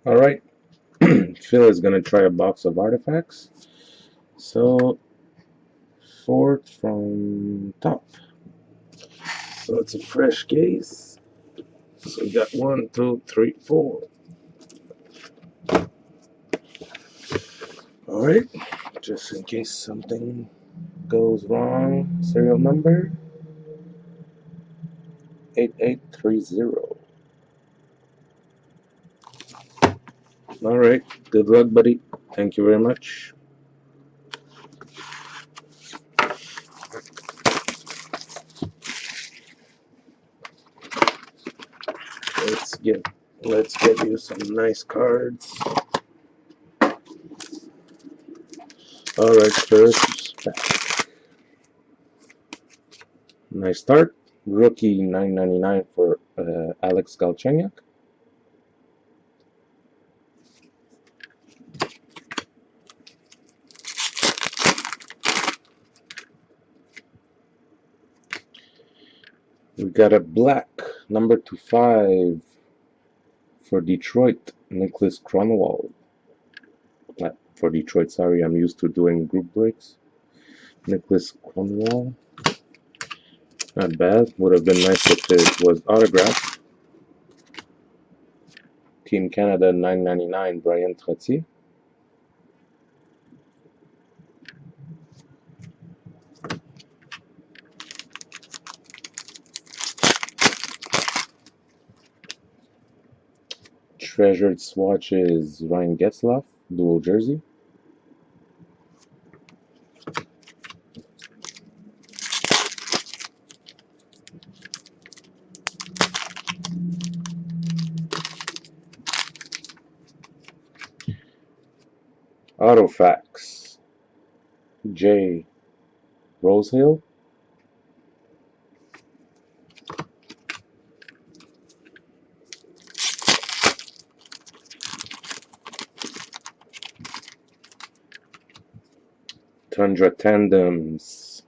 Alright, Phil is gonna try a box of artifacts. So, sort from top. So it's a fresh case. So we got 1, 2, 3, 4. Alright, just in case something goes wrong, serial number 8830. Alright, good luck, buddy. Thank you very much. Let's get you some nice cards. Alright, first pack. Nice start. Rookie 9.99 for Alex Galchenyuk. We got a black number 25 for Detroit, Nicholas Cronwall. For Detroit, sorry, I'm used to doing group breaks. Nicholas Cronwall. Not bad. Would have been nice if it was autographed. Team Canada 9.99, Brian Trottier. Treasured swatches, Ryan Getzlaf, dual jersey. Autofax, J. Rosehill. Tundra Tandems.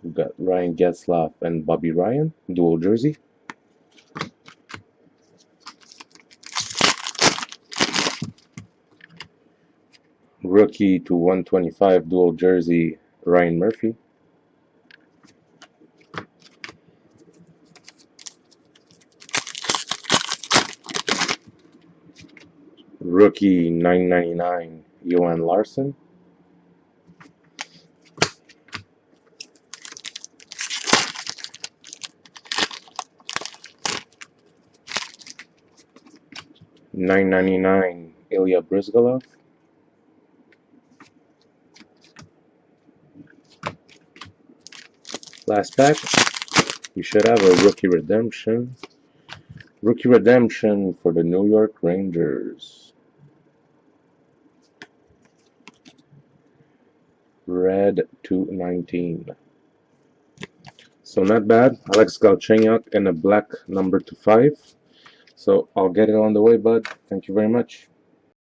We got Ryan Getzlaf and Bobby Ryan, dual jersey. Rookie to 125, dual jersey, Ryan Murphy. Rookie 9.99, Johan Larson. $9.99, Ilya Brizgalov. Last pack, we should have a rookie redemption. Rookie redemption for the New York Rangers. Red 219. So not bad. Alex Galchenyuk and a black number 25. So I'll get it on the way, bud. Thank you very much.